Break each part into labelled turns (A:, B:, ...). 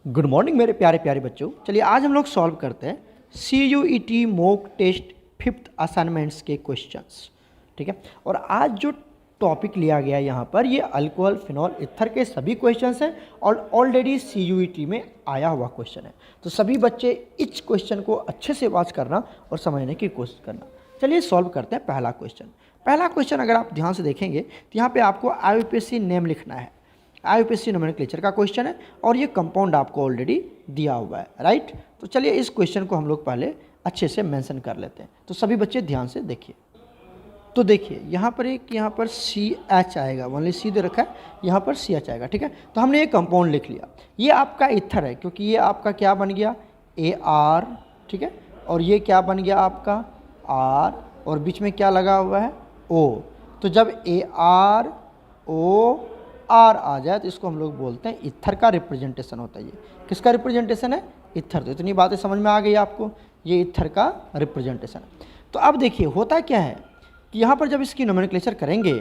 A: Good morning मेरे प्यारे प्यारे बच्चों। चलिए आज हम लोग सॉल्व करते हैं CUET mock test 5th assignments के क्वेश्चंस। ठीक है, और आज जो टॉपिक लिया गया है यहाँ पर ये अल्कोहल फिनॉल ईथर के सभी क्वेश्चंस हैं और ऑलरेडी CUET में आया हुआ क्वेश्चन है। तो सभी बच्चे इस क्वेश्चन को अच्छे से वॉच करना और समझने की कोशिश करना। चलिए सॉल्व करते हैं पहला क्वेश्चन। पहला क्वेश्चन अगर आप ध्यान से देखेंगे तो यहाँ पे आपको IUPAC नेम लिखना है। IUPAC नोमेनक्लेचर का क्वेश्चन है और ये कंपाउंड आपको ऑलरेडी दिया हुआ है, राइट। तो चलिए इस क्वेश्चन को हम लोग पहले अच्छे से मेंशन कर लेते हैं। तो सभी बच्चे ध्यान से देखिए। तो देखिए यहाँ पर CH आएगा, ओनली C दे रखा है, यहाँ पर CH आएगा। ठीक है, तो हमने ये कंपाउंड लिख लिया। ये आपका ईथर है क्योंकि ये आपका क्या बन गया AR, ठीक है, और ये क्या बन गया आपका R और बीच में क्या लगा हुआ है O। तो जब AROR आ जाए तो इसको हम लोग बोलते हैं ईथर का रिप्रेजेंटेशन होता है। ये किसका रिप्रेजेंटेशन है? ईथर। तो इतनी बातें समझ में आ गई आपको, ये ईथर का रिप्रेजेंटेशन है। तो अब देखिए होता क्या है कि यहाँ पर जब इसकी नोमेनक्लेचर करेंगे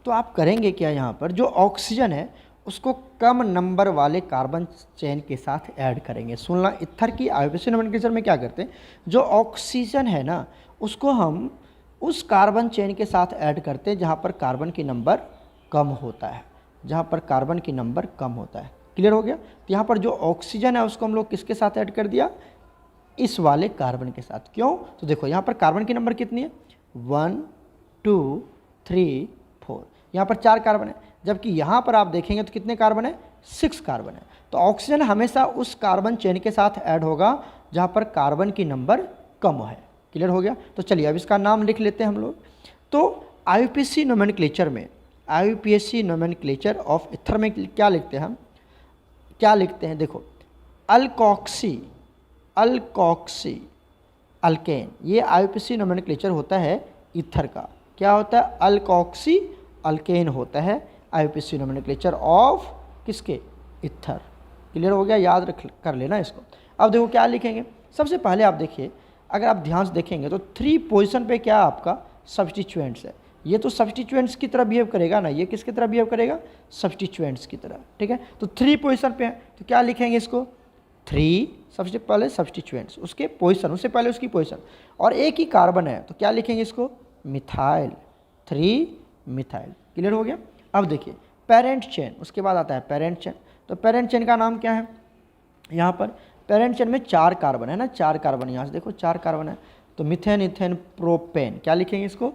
A: तो आप करेंगे क्या, यहाँ पर जो ऑक्सीजन है उसको कम नंबर वाले कार्बन चेन के साथ ऐड करेंगे। सुनना, ईथर की IUPAC नोमेनक्लेचर में क्या करते हैं, जो ऑक्सीजन है ना उसको हम उस कार्बन चेन के साथ ऐड करते हैं जहाँ पर कार्बन की नंबर कम होता है, जहाँ पर कार्बन की नंबर कम होता है। क्लियर हो गया। तो यहाँ पर जो ऑक्सीजन है उसको हम लोग किसके साथ ऐड कर दिया, इस वाले कार्बन के साथ। क्यों? तो देखो यहाँ पर कार्बन की नंबर कितनी है 1 2 3 4, यहाँ पर 4 कार्बन है, जबकि यहाँ पर आप देखेंगे तो कितने कार्बन है 6 कार्बन है। तो ऑक्सीजन हमेशा उस कार्बन चेन के साथ ऐड होगा जहाँ पर कार्बन की नंबर कम है। क्लियर हो गया। तो चलिए अब इसका नाम लिख लेते हैं हम लोग। तो IUPAC नोमेनक्लेचर में, IUPAC नोमेनक्लेचर ऑफ ईथर में क्या लिखते हैं हम, क्या लिखते हैं देखो, अल्कोक्सी अल्केन। ये IUPAC नोमेनक्लेचर होता है ईथर का। क्या होता है? अल्कोक्सी अल्केन होता है IUPAC नोमेनक्लेचर ऑफ किसके, ईथर। क्लियर हो गया, याद रख कर लेना इसको। अब देखो क्या लिखेंगे। सबसे पहले आप देखिए, अगर आप ध्यान से देखेंगे तो 3 पोजीशन पे क्या आपका सब्स्टिट्यूएंट्स है। ये तो सब्स्टिट्यूएंट्स की तरह बिहेव करेगा ना, ये किसकी तरह बिहेव करेगा, सब्स्टिट्यूएंट्स की तरह। ठीक है, तो 3 पोजीशन पे है तो क्या लिखेंगे इसको 3, सबसे पहले सब्स्टिट्यूएंट्स, उसके पोजीशन, उससे पहले उसकी पोजीशन, और एक ही कार्बन है तो क्या लिखेंगे इसको मिथाइल, 3 मिथाइल। क्लियर हो गया। अब देखिए पेरेंट चेन, उसके बाद आता है पेरेंट चेन। तो पेरेंट चेन का नाम क्या है, यहाँ पर पेरेंट चेन में 4 कार्बन है ना, 4 कार्बन, यहाँ से देखो 4 कार्बन है। तो मिथेन इथेन प्रोपेन, क्या लिखेंगे इसको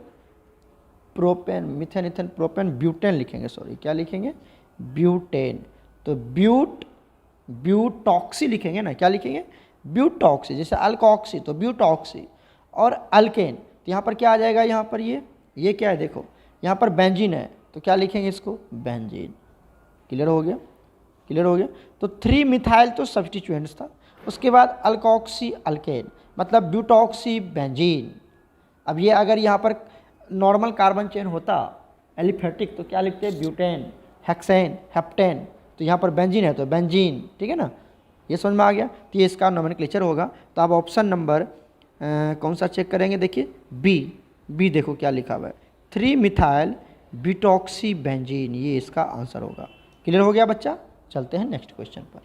A: propane, methane ethane propane butane लिखेंगे, सॉरी क्या लिखेंगे ब्यूटेन। तो ब्यूटॉक्सी लिखेंगे ना, क्या लिखेंगे ब्यूटॉक्सी। जैसे अल्कोक्सी तो ब्यूटॉक्सी, और अल्केन तो यहाँ पर क्या आ जाएगा, यहाँ पर ये क्या है देखो, यहाँ पर बेंजीन है तो क्या लिखेंगे इसको बेंजीन। क्लियर हो गया, क्लियर हो गया। तो 3 मिथाइल तो सब्स्टिट्यूएंट्स था, उसके बाद अल्कोक्सी अल्केन मतलब ब्यूटॉक्सी बेंजीन। अब ये अगर यहाँ पर नॉर्मल कार्बन चेन होता एलिफेटिक तो क्या लिखते हैं ब्यूटेन, हेक्सेन, हेप्टेन। तो यहाँ पर बेंजीन है तो बेंजीन। ठीक है ना, ये समझ में आ गया। तो ये इसका नोमेनक्लेचर होगा। तो आप ऑप्शन नंबर कौन सा चेक करेंगे, देखिए बी देखो क्या लिखा हुआ है 3 मिथाइल ब्यूटॉक्सी बेंजीन, ये इसका आंसर होगा। क्लियर हो गया बच्चा। चलते हैं नेक्स्ट क्वेश्चन पर।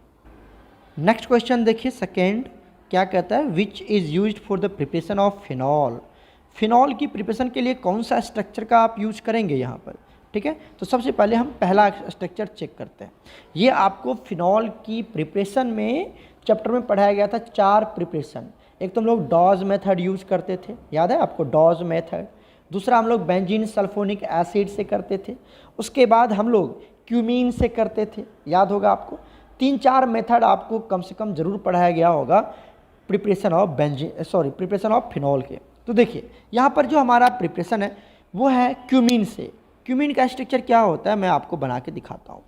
A: नेक्स्ट क्वेश्चन देखिए सेकेंड, क्या कहता है which is used for the preparation of phenol. Phenol की प्रिपरेशन के लिए कौन सा स्ट्रक्चर का आप यूज करेंगे यहाँ पर। ठीक है, तो सबसे पहले हम पहला स्ट्रक्चर चेक करते हैं। ये आपको फिनॉल की प्रिपरेशन में चैप्टर में पढ़ाया गया था 4 प्रिपरेशन। एक तो हम लोग डॉज मेथड यूज करते थे, याद है आपको डॉज मेथड। दूसरा हम लोग बेंजीन सल्फोनिक एसिड से करते थे। उसके बाद हम लोग क्यूमीन से करते थे, याद होगा आपको। 3-4 मेथड आपको कम से कम जरूर पढ़ाया गया होगा प्रिपरेशन ऑफ फिनॉल के। तो देखिए यहाँ पर जो हमारा प्रिपरेशन है वो है क्यूमीन से। क्यूमीन का स्ट्रक्चर क्या होता है मैं आपको बना के दिखाता हूँ।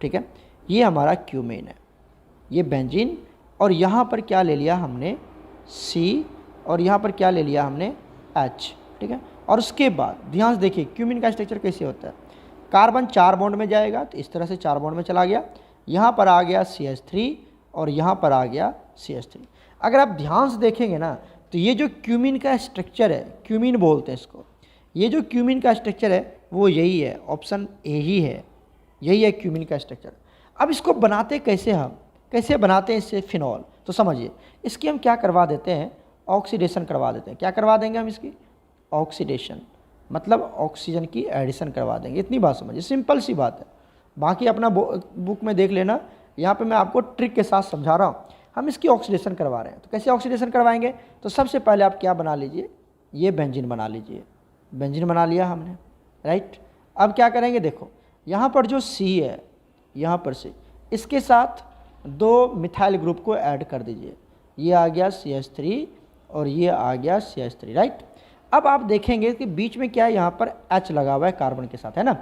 A: ठीक है, ये हमारा क्यूमीन है, ये बेंजीन, और यहाँ पर क्या ले लिया हमने C, और यहाँ पर क्या ले लिया हमने H। ठीक है, और उसके बाद ध्यान से देखिए क्यूमीन का स्ट्रक्चर कैसे होता है। कार्बन 4 बॉन्ड में जाएगा तो इस तरह से 4 बॉन्ड में चला गया, यहाँ पर आ गया CH3 और यहाँ पर आ गया CH3। अगर आप ध्यान से देखेंगे ना तो ये जो क्यूमीन का स्ट्रक्चर है, क्यूमीन बोलते हैं इसको, ये जो क्यूमीन का स्ट्रक्चर है वो यही है, ऑप्शन ए ही है। यही है क्यूमीन का स्ट्रक्चर। अब इसको बनाते कैसे हम, कैसे बनाते हैं इससे फिनॉल, तो समझिए इसकी हम क्या करवा देते हैं, ऑक्सीडेशन करवा देते हैं। क्या करवा देंगे हम इसकी, ऑक्सीडेशन, मतलब ऑक्सीजन की एडिशन करवा देंगे। इतनी बात समझिए, सिंपल सी बात है। बाकी अपना बुक में देख लेना, यहाँ पे मैं आपको ट्रिक के साथ समझा रहा हूँ। हम इसकी ऑक्सीडेशन करवा रहे हैं, तो कैसे ऑक्सीडेशन करवाएंगे, तो सबसे पहले आप क्या बना लीजिए, ये बेंजीन बना लीजिए। बेंजीन बना लिया हमने, राइट। अब क्या करेंगे, देखो यहाँ पर जो सी है, यहाँ पर से इसके साथ 2 मिथाइल ग्रुप को ऐड कर दीजिए। ये आ गया CH3 और ये आ गया CH3, राइट। अब आप देखेंगे कि बीच में क्या है, यहाँ पर H लगा हुआ है कार्बन के साथ, है ना।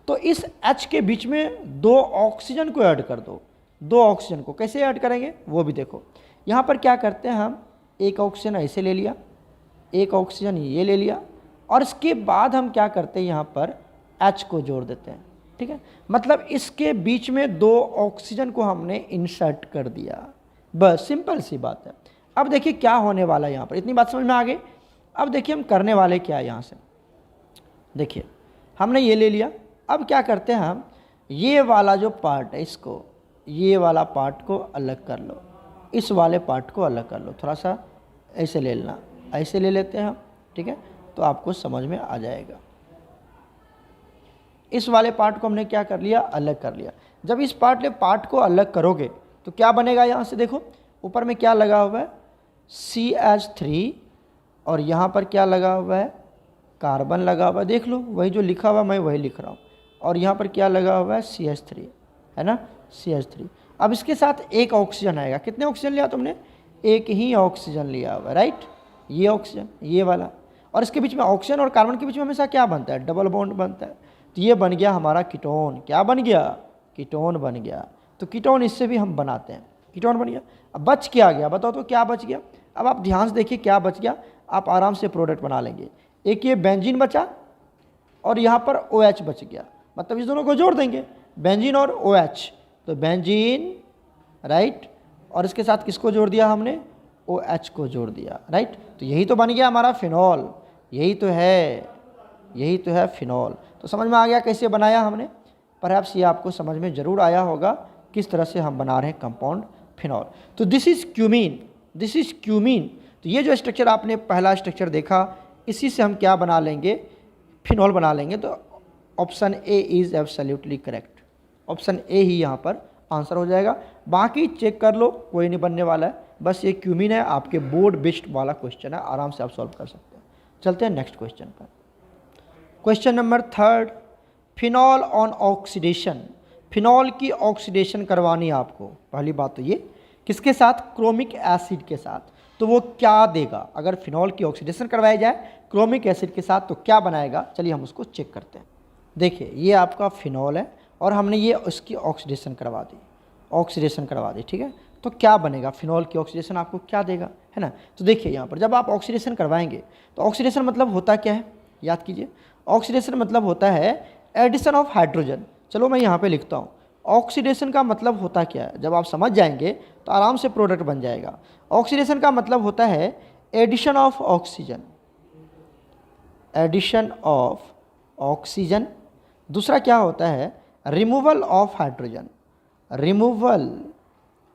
A: तो इस H के बीच में 2 ऑक्सीजन को ऐड कर दो। 2 ऑक्सीजन को कैसे ऐड करेंगे वो भी देखो। यहाँ पर क्या करते हैं हम, एक ऑक्सीजन ऐसे ले लिया, एक ऑक्सीजन ये ले लिया, और इसके बाद हम क्या करते हैं, यहाँ पर H को जोड़ देते हैं, ठीक है। मतलब इसके बीच में 2 ऑक्सीजन को हमने इंसर्ट कर दिया, बस सिंपल सी बात है। अब देखिए क्या होने वाला है यहाँ पर, इतनी बात समझ में आ गई। अब देखिए हम करने वाले क्या है, यहाँ से देखिए हमने ये ले लिया। अब क्या करते हैं हम, ये वाला जो पार्ट है इसको, ये वाला पार्ट को अलग कर लो, इस वाले पार्ट को अलग कर लो, थोड़ा सा ऐसे ले लेना, ऐसे ले लेते हैं हम, ठीक है, तो आपको समझ में आ जाएगा। इस वाले पार्ट को हमने क्या कर लिया, अलग कर लिया। जब इस पार्ट को अलग करोगे तो क्या बनेगा, यहाँ से देखो ऊपर में क्या लगा हुआ है, CH3, और यहाँ पर क्या लगा हुआ है, कार्बन लगा हुआ है। देख लो वही जो लिखा हुआ मैं वही लिख रहा हूँ, और यहाँ पर क्या लगा हुआ है, CH3, है ना, CH3। अब इसके साथ एक ऑक्सीजन आएगा। कितने ऑक्सीजन लिया तुमने, एक ही ऑक्सीजन लिया हुआ, राइट। ये ऑक्सीजन, ये वाला, और इसके बीच में ऑक्सीजन और कार्बन के बीच में हमेशा क्या बनता है, डबल बॉन्ड बनता है। तो ये बन गया हमारा कीटोन। क्या बन गया, कीटोन बन गया। तो कीटोन इससे भी हम बनाते हैं, कीटोन बन गया। अब बच क्या गया, बताओ तो क्या बच गया। अब आप ध्यान से देखिए क्या बच गया, आप आराम से प्रोडक्ट बना लेंगे। एक ये बेंजीन बचा और यहाँ पर OH बच गया, मतलब इस दोनों को जोड़ देंगे, बेंजीन और OH, तो बेंजीन, राइट, और इसके साथ किसको जोड़ दिया हमने, OH को जोड़ दिया, राइट। तो यही तो बन गया हमारा फिनॉल, यही तो है फिनॉल। तो समझ में आ गया कैसे बनाया हमने। परहैप्स ये आपको समझ में ज़रूर आया होगा किस तरह से हम बना रहे हैं कंपाउंड फिनॉल। तो दिस इज़ क्यूमीन। तो ये जो स्ट्रक्चर आपने पहला स्ट्रक्चर देखा, इसी से हम क्या बना लेंगे, फिनॉल बना लेंगे। तो option A is absolutely correct, option A ही यहाँ पर आंसर हो जाएगा। बाकी चेक कर लो, कोई नहीं बनने वाला है, बस ये क्यूमीन है, आपके बोर्ड बेस्ड वाला क्वेश्चन है, आराम से आप सॉल्व कर सकते हैं। चलते हैं नेक्स्ट क्वेश्चन पर। Question number 3, phenol on oxidation. Phenol की ऑक्सीडेशन करवानी है आपको। पहली बात तो ये, किसके साथ, क्रोमिक एसिड के साथ। तो वो क्या देगा, अगर फिनॉल की ऑक्सीडेशन करवाई जाए क्रोमिक एसिड के साथ तो क्या बनाएगा, चलिए हम उसको चेक करते हैं। देखिए ये आपका फिनॉल है और हमने ये उसकी ऑक्सीडेशन करवा दी, ठीक है। तो क्या बनेगा, फिनॉल की ऑक्सीडेशन आपको क्या देगा, है ना। तो देखिए यहाँ पर जब आप ऑक्सीडेशन करवाएंगे तो ऑक्सीडेशन मतलब होता क्या है, याद कीजिए। ऑक्सीडेशन मतलब होता है एडिशन ऑफ हाइड्रोजन। चलो मैं यहाँ पे लिखता हूँ, ऑक्सीडेशन का मतलब होता क्या है, जब आप समझ जाएंगे तो आराम से प्रोडक्ट बन जाएगा। ऑक्सीडेशन का मतलब होता है addition of oxygen, addition of oxygen. दूसरा क्या होता है, removal of hydrogen, removal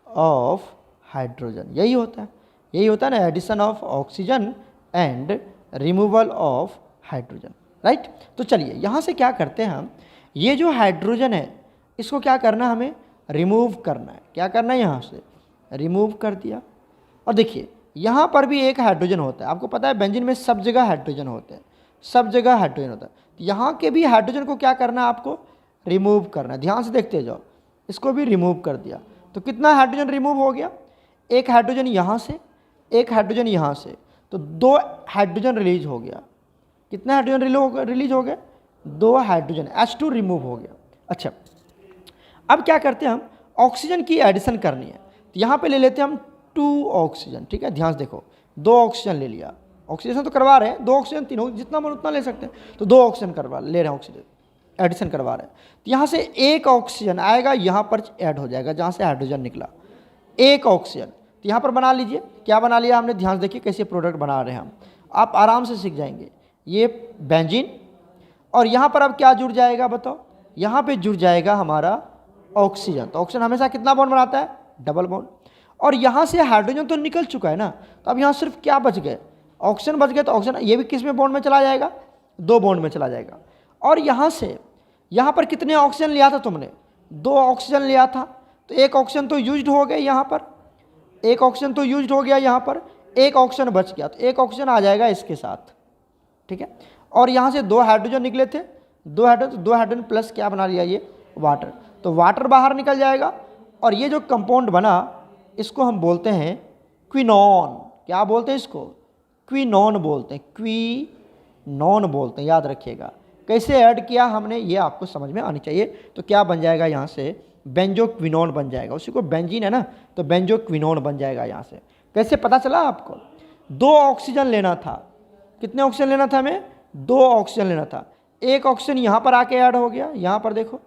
A: of hydrogen. यही होता है ना, addition of oxygen and removal of hydrogen, right. तो चलिए यहाँ से क्या करते हैं हम, ये जो हाइड्रोजन है इसको क्या करना है, हमें रिमूव करना है। क्या करना है, यहाँ से रिमूव कर दिया। और देखिए यहाँ पर भी एक हाइड्रोजन होता है, आपको पता है बेंजीन में सब जगह हाइड्रोजन होते हैं, सब जगह हाइड्रोजन होता है। तो यहाँ के भी हाइड्रोजन को क्या करना है, आपको रिमूव करना है। ध्यान से देखते जाओ, इसको भी रिमूव कर दिया। तो कितना हाइड्रोजन रिमूव हो गया, एक हाइड्रोजन यहाँ से, एक हाइड्रोजन यहाँ से, तो 2 हाइड्रोजन रिलीज हो गया। कितना हाइड्रोजन रिलीज हो गया, 2 हाइड्रोजन, H2 रिमूव हो गया। अच्छा अब क्या करते हैं हम, ऑक्सीजन की एडिशन करनी है। तो यहाँ पे ले लेते हैं हम 2 ऑक्सीजन, ठीक है। ध्यान से देखो, 2 ऑक्सीजन ले लिया, ऑक्सीडेशन तो करवा रहे हैं, 2 ऑक्सीजन 3, जितना मन उतना ले सकते हैं। तो 2 ऑक्सीजन ले रहे हैं, ऑक्सीजन एडिशन करवा रहे हैं। तो यहाँ से एक ऑक्सीजन आएगा, यहाँ पर ऐड हो जाएगा जहाँ से हाइड्रोजन निकला, एक ऑक्सीजन। तो यहाँ पर बना लीजिए, क्या बना लिया हमने, ध्यान से देखिए कैसे प्रोडक्ट बना रहे हैं हम, आप आराम से सीख जाएंगे। ये बेंजीन, और यहाँ पर अब क्या जुड़ जाएगा बताओ, यहाँ पे जुड़ जाएगा हमारा ऑक्सीजन। तो ऑक्सीजन हमेशा कितना बॉन्ड बनाता है? Double bond. और यहाँ से हाइड्रोजन तो निकल चुका है ना, तो अब यहाँ सिर्फ क्या बच गए? ऑक्सीजन बच गए। तो ऑक्सीजन ये भी किस में बॉन्ड में चला जाएगा? 2 बॉन्ड में चला जाएगा। और यहाँ से यहाँ पर कितने ऑक्सीजन लिया था तुमने? 2 ऑक्सीजन लिया था, तो 1 ऑक्सीजन तो यूज्ड हो गया यहाँ पर, 1 ऑक्सीजन तो यूज्ड हो गया यहाँ पर, 1 ऑक्सीजन बच गया, तो 1 ऑक्सीजन आ जाएगा इसके साथ, ठीक है। और यहाँ से 2 हाइड्रोजन निकले थे, 2 हाइड्रोजन प्लस क्या बना लिया? ये वाटर। तो वाटर बाहर निकल जाएगा और ये जो कंपाउंड बना इसको हम बोलते हैं क्विनोन। क्या बोलते हैं इसको? क्विनोन बोलते हैं, क्विनोन बोलते हैं, याद रखिएगा। कैसे ऐड किया हमने ये आपको समझ में आनी चाहिए। तो क्या बन जाएगा यहाँ से? बेंजोक्विनोन बन जाएगा। उसी को बेंजीन है ना, तो बेंजोक्विनोन बन जाएगा यहाँ से। कैसे पता चला आपको? 2 ऑक्सीजन लेना था। कितने ऑक्सीजन लेना था हमें? 2 ऑक्सीजन लेना था। 1 ऑक्सीजन यहाँ पर आके ऐड हो गया, यहाँ पर देखो,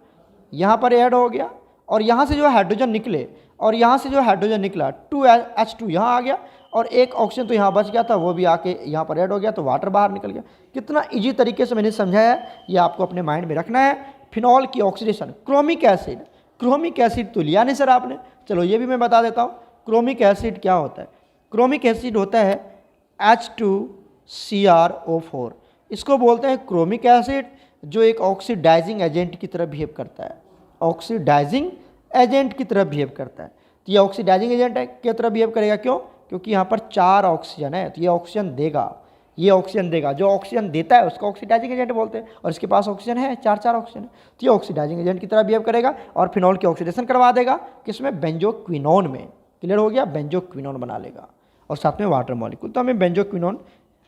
A: यहाँ पर ऐड हो गया। और यहाँ से जो हाइड्रोजन निकले और यहाँ से जो हाइड्रोजन निकला 2H2 यहाँ आ गया, और 1 ऑक्सीजन तो यहाँ बच गया था, वो भी आके यहाँ पर ऐड हो गया, तो वाटर बाहर निकल गया। कितना इजी तरीके से मैंने समझाया है, ये आपको अपने माइंड में रखना है। फिनॉल की oxidation, chromic acid. Chromic acid तो लिया नहीं सर आपने, चलो ये भी मैं बता देता हूँ। क्रोमिक एसिड क्या होता है? क्रोमिक एसिड होता है H2CrO4। इसको बोलते हैं क्रोमिक एसिड, जो एक ऑक्सीडाइजिंग एजेंट की तरह बिहेव करता है, ऑक्सीडाइजिंग एजेंट की तरह बिहेव करता है। तो ये ऑक्सीडाइजिंग एजेंट है की तरह बिहेव करेगा। क्यों? क्योंकि यहाँ पर 4 ऑक्सीजन है, तो ये ऑक्सीजन देगा, ये ऑक्सीजन देगा। जो ऑक्सीजन देता है उसको ऑक्सीडाइजिंग एजेंट बोलते हैं, और इसके पास ऑक्सीजन है, 4 ऑक्सीजन है, तो ये ऑक्सीडाइजिंग एजेंट की तरह बिहेव करेगा और फिनॉल की ऑक्सीडेशन करवा देगा। किसमें? बेंजोक्विनोन में। क्लियर हो गया? बेंजोक्विनोन बना लेगा और साथ में वाटर मॉलिक्यूल। तो हमें benzoquinone,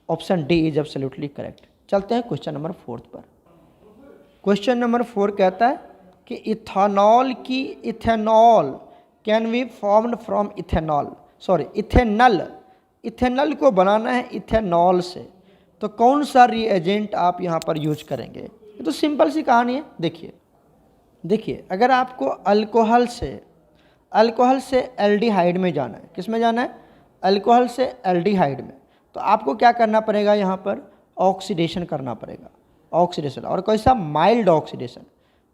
A: option D is absolutely correct. चलते हैं क्वेश्चन नंबर 4 पर। क्वेश्चन नंबर 4 कहता है कि ethanol can be formed from ethanol को बनाना है इथेनॉल से, तो कौन सा रिएजेंट आप यहाँ पर यूज करेंगे? ये तो सिंपल सी कहानी है। देखिए अगर आपको अल्कोहल से एल्डिहाइड में जाना है, किस में जाना है? अल्कोहल से एल्डिहाइड में, तो आपको क्या करना पड़ेगा? यहाँ पर ऑक्सीडेशन करना पड़ेगा, ऑक्सीडेशन। और कैसा?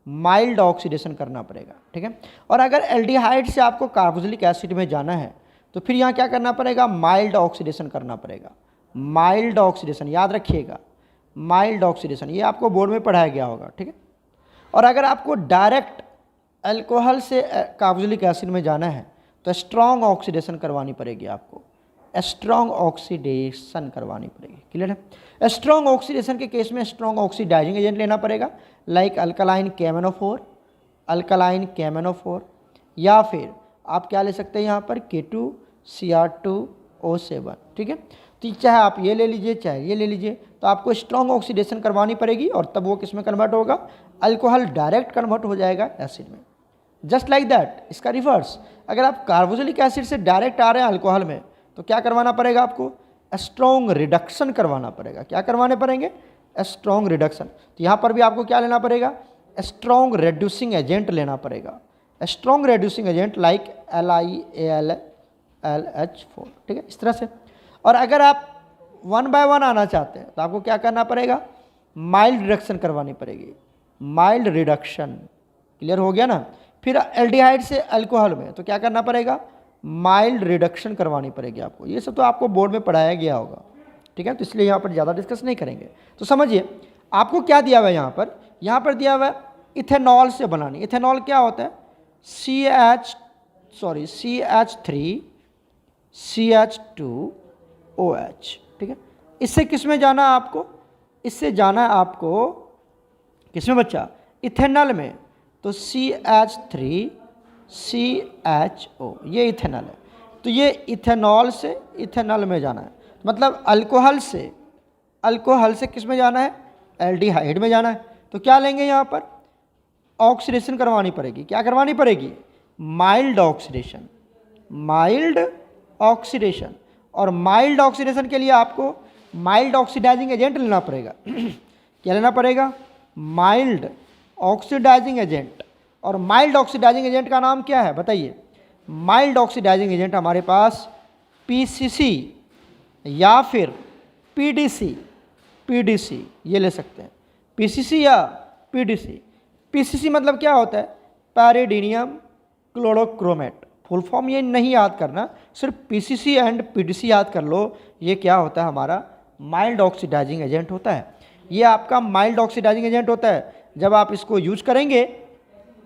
A: माइल्ड ऑक्सीडेशन करना पड़ेगा, ठीक है। और अगर एल्डिहाइड से आपको कार्बोक्सिलिक एसिड में जाना है, तो फिर यहाँ क्या करना पड़ेगा? माइल्ड ऑक्सीडेशन करना पड़ेगा। माइल्ड ऑक्सीडेशन याद रखिएगा, माइल्ड ऑक्सीडेशन, ये आपको बोर्ड में पढ़ाया गया होगा, ठीक है। और अगर आपको डायरेक्ट अल्कोहल से कार्बोक्सिलिक एसिड में जाना है, तो स्ट्रॉन्ग ऑक्सीडेशन करवानी पड़ेगी आपको, स्ट्रॉन्ग ऑक्सीडेशन करवानी पड़ेगी। क्लियर है? स्ट्रॉन्ग ऑक्सीडेशन के केस में स्ट्रॉन्ग ऑक्सीडाइजिंग एजेंट लेना पड़ेगा, लाइक अल्कलाइन KMnO4, या फिर आप क्या ले सकते हैं यहाँ पर? K2Cr2O7, ठीक है। तो चाहे आप ये ले लीजिए चाहे ये ले लीजिए, तो आपको स्ट्रॉन्ग ऑक्सीडेशन करवानी पड़ेगी, और तब वो किस में कन्वर्ट होगा? अल्कोहल डायरेक्ट कन्वर्ट हो जाएगा एसिड में। जस्ट लाइक दैट इसका रिवर्स, अगर आप कार्बोक्सिलिक एसिड से डायरेक्ट आ रहे हैं अल्कोहल में, तो क्या करवाना पड़ेगा आपको? स्ट्रॉन्ग रिडक्शन करवाना पड़ेगा। क्या करवाने पड़ेंगे? Strong reduction. तो यहाँ पर भी आपको क्या लेना पड़ेगा? स्ट्रॉन्ग रेड्यूसिंग एजेंट लेना पड़ेगा, strong reducing agent like LiAlLH4, ठीक है, इस तरह से। और अगर आप 1 by 1 आना चाहते हैं, तो आपको क्या करना पड़ेगा? माइल्ड रिडक्शन करवानी पड़ेगी, माइल्ड रिडक्शन। क्लियर हो गया ना? फिर एल्डिहाइड से अल्कोहल में, तो क्या करना पड़ेगा? माइल्ड रिडक्शन करवानी पड़ेगी आपको। ये सब तो आपको बोर्ड में पढ़ाया गया होगा, ठीक है, तो इसलिए यहाँ पर ज़्यादा डिस्कस नहीं करेंगे। तो समझिए आपको क्या दिया हुआ है यहाँ पर? यहाँ पर दिया हुआ है इथेनॉल से बनानी। इथेनॉल क्या होता है? CH3CH2OH, ठीक है। इससे किस में जाना है आपको? इससे जाना है आपको किस में बच्चा? इथेनॉल में। तो CH3CHO ये इथेनॉल है, तो ये इथेनॉल से इथेनॉल में जाना है, मतलब अल्कोहल से किस में जाना है? एल्डिहाइड में जाना है। तो क्या लेंगे यहाँ पर? ऑक्सीडेशन करवानी पड़ेगी। क्या करवानी पड़ेगी? Mild oxidation, mild oxidation. और माइल्ड ऑक्सीडेशन के लिए आपको माइल्ड ऑक्सीडाइजिंग एजेंट लेना पड़ेगा। क्या लेना पड़ेगा? Mild oxidising agent. और माइल्ड ऑक्सीडाइजिंग एजेंट का नाम क्या है बताइए? माइल्ड ऑक्सीडाइजिंग एजेंट हमारे पास PCC या फिर PDC ये ले सकते हैं, PCC या PDC। पीसीसी मतलब क्या होता है, पैरिडीनियम क्लोरोक्रोमेट। फुल फॉर्म ये नहीं याद करना, सिर्फ पीसीसी एंड पीडीसी याद कर लो। ये क्या होता है, हमारा माइल्ड ऑक्सीडाइजिंग एजेंट होता है। ये आपका माइल्ड ऑक्सीडाइजिंग एजेंट होता है। जब आप इसको यूज करेंगे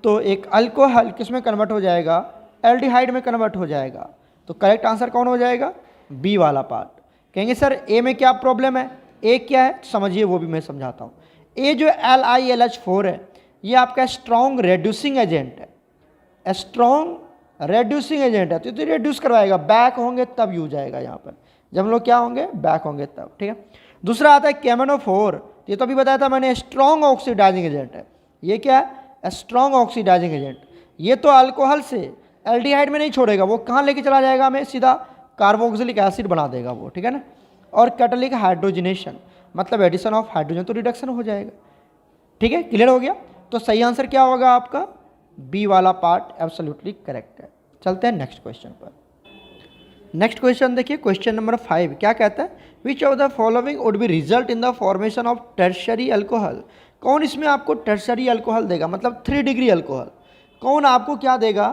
A: तो एक अल्कोहल किस में कन्वर्ट हो जाएगा, एल्डिहाइड में कन्वर्ट हो जाएगा। तो करेक्ट आंसर कौन हो जाएगा, बी वाला पार्ट। कहेंगे सर ए में क्या प्रॉब्लम है, ए क्या है, समझिए वो भी मैं समझाता हूँ। ए जो LiLH4 है ये आपका स्ट्रॉन्ग रेड्यूसिंग एजेंट है, स्ट्रॉन्ग रेड्यूसिंग एजेंट है। तो रेड्यूस करवाएगा, बैक होंगे तब यूज आएगा यहाँ पर, जब हम लोग क्या होंगे, बैक होंगे तब। ठीक है, दूसरा आता है KMnO4। ये तो अभी बताया था मैंने, स्ट्रॉन्ग ऑक्सीडाइजिंग एजेंट है। ये क्या है, स्ट्रॉन्ग ऑक्सीडाइजिंग एजेंट। ये तो अल्कोहल से एल्डिहाइड में नहीं छोड़ेगा, वो कहाँ लेके चला जाएगा, हमें सीधा कार्बोक्सिलिक एसिड बना देगा वो। ठीक है ना। और कैटालिटिक हाइड्रोजनेशन मतलब एडिशन ऑफ हाइड्रोजन, तो रिडक्शन हो जाएगा। ठीक है, क्लियर हो गया। तो सही आंसर क्या होगा आपका, बी वाला पार्ट एब्सोल्युटली करेक्ट है। चलते हैं नेक्स्ट क्वेश्चन पर। नेक्स्ट क्वेश्चन देखिए, क्वेश्चन नंबर 5 क्या कहता है, विच of the following would be result in the formation of tertiary alcohol. कौन इसमें आपको टर्शियरी अल्कोहल देगा, मतलब 3 डिग्री अल्कोहल। कौन आपको क्या देगा,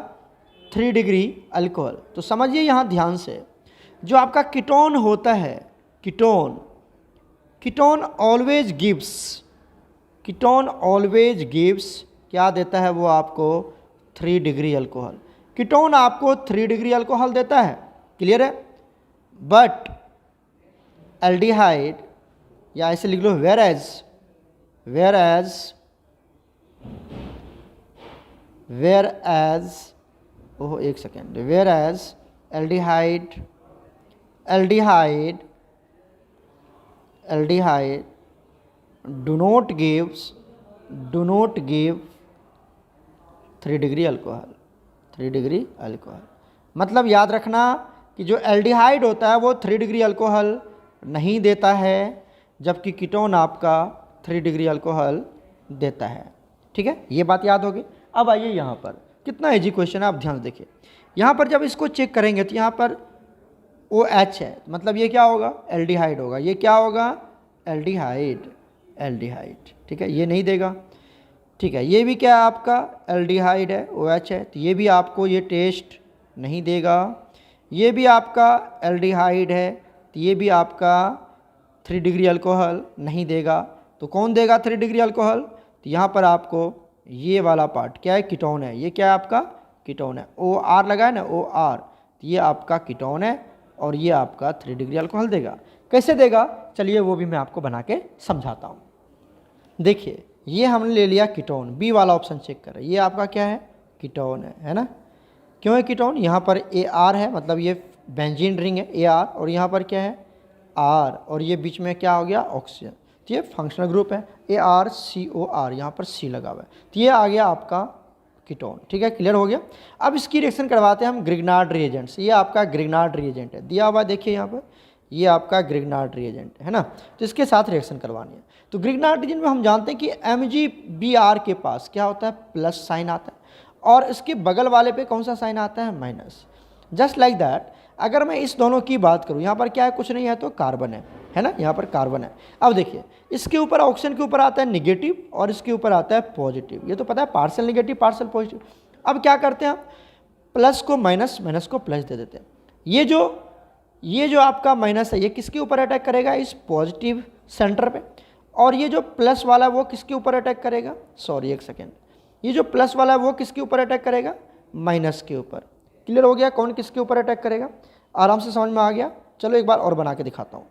A: 3 डिग्री अल्कोहल। तो समझिए यहाँ ध्यान से, जो आपका कीटोन होता है, ketone always gives, ketone always gives क्या देता है वो आपको, 3 डिग्री अल्कोहल। कीटोन आपको 3 डिग्री अल्कोहल देता है, क्लियर है। बट एल्डिहाइड, या ऐसे लिख लो, वेयर एज ओह एक second, whereas aldehyde do not give 3 degree alcohol, 3 degree alcohol. मतलब याद रखना कि जो एल्डिहाइड होता है वो 3 डिग्री अल्कोहल नहीं देता है, जबकि कीटोन आपका 3 डिग्री अल्कोहल देता है। ठीक है, ये बात याद होगी। अब आइए यहाँ पर, कितना इजी क्वेश्चन है, आप ध्यान से देखिए। यहाँ पर जब इसको चेक करेंगे तो यहाँ पर OH है, मतलब ये क्या होगा, एल्डिहाइड होगा। ये क्या होगा, एल्डिहाइड। ठीक है, ये नहीं देगा। ठीक है, ये भी क्या है आपका, एल्डिहाइड है, OH है, तो ये भी आपको ये टेस्ट नहीं देगा। ये भी आपका एल्डिहाइड है, तो ये भी आपका 3 डिग्री अल्कोहल नहीं देगा। तो कौन देगा 3 डिग्री अल्कोहल, तो यहाँ पर आपको ये वाला पार्ट क्या है, कीटोन है। ये क्या है आपका, कीटोन है। OR लगा है ना, OR, तो ये आपका कीटोन है और ये आपका 3 डिग्री अल्कोहल देगा। कैसे देगा, चलिए वो भी मैं आपको बना के समझाता हूँ। देखिए, ये हमने ले लिया कीटोन, बी वाला ऑप्शन चेक करें। ये आपका क्या है, कीटोन है ना। क्यों है कीटोन, यहाँ पर AR है, मतलब ये बेंजीन रिंग है AR, और यहाँ पर क्या है R, और ये बीच में क्या हो गया, ऑक्सीजन। तो ये फंक्शनल ग्रुप है, ArCOR, यहाँ पर C लगा हुआ है। तो ये आ गया आपका कीटोन। ठीक है, क्लियर हो गया। अब इसकी रिएक्शन करवाते हैं हम ग्रिग्नार्ड रिएजेंट से। ये आपका ग्रिग्नार्ड रिएजेंट है, दिया हुआ देखिए यहाँ पर, ये आपका ग्रिग्नार्ड रिएजेंट है ना। तो इसके साथ रिएक्शन करवानी है। तो ग्रिग्नार्ड रिएजेंट में हम जानते हैं कि MgBr के पास क्या होता है, प्लस साइन आता है, और इसके बगल वाले पे कौन सा साइन आता है, माइनस। जस्ट लाइक दैट, अगर मैं इस दोनों की बात करूँ, यहाँ पर क्या है, कुछ नहीं है, तो कार्बन है ना, यहाँ पर कार्बन है। अब देखिए, इसके ऊपर ऑक्सीजन के ऊपर आता है निगेटिव और इसके ऊपर आता है पॉजिटिव। ये तो पता है, पार्शियल निगेटिव पार्शियल पॉजिटिव। अब क्या करते हैं हम, प्लस को माइनस, माइनस को प्लस दे देते हैं। ये जो आपका माइनस है, ये किसके ऊपर अटैक करेगा, इस पॉजिटिव सेंटर पे, और ये जो प्लस वाला है वो किसके ऊपर अटैक करेगा, सॉरी एक सेकेंड, ये जो प्लस वाला है वो किसके ऊपर अटैक करेगा, माइनस के ऊपर। क्लियर हो गया, कौन किसके ऊपर अटैक करेगा, आराम से समझ में आ गया। चलो एक बार और बना के दिखाता हूँ।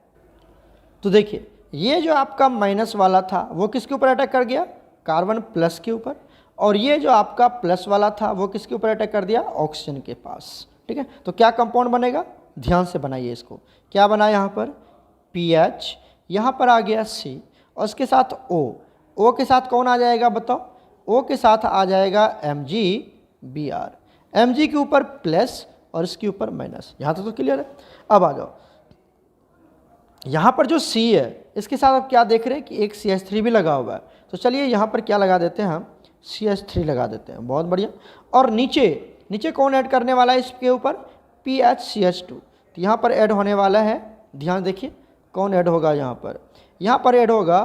A: तो देखिए, ये जो आपका माइनस वाला था वो किसके ऊपर अटैक कर गया, कार्बन प्लस के ऊपर, और ये जो आपका प्लस वाला था वो किसके ऊपर अटैक कर दिया, ऑक्सीजन के पास। ठीक है, तो क्या कंपाउंड बनेगा, ध्यान से बनाइए इसको। क्या बना यहाँ पर, PH, यहाँ पर आ गया C, और उसके साथ O के साथ कौन आ जाएगा बताओ, O के साथ आ जाएगा MgBr। Mg के ऊपर प्लस और इसके ऊपर माइनस। यहाँ तक तो क्लियर है। अब आ जाओ, यहाँ पर जो C है इसके साथ आप क्या देख रहे हैं कि एक CH3 भी लगा हुआ है। तो चलिए यहाँ पर क्या लगा देते हैं हम, CH3 लगा देते हैं, बहुत बढ़िया। और नीचे कौन ऐड करने वाला है इसके ऊपर, PHCH2। तो यहाँ पर ऐड होने वाला है, ध्यान देखिए कौन ऐड होगा, यहाँ पर ऐड होगा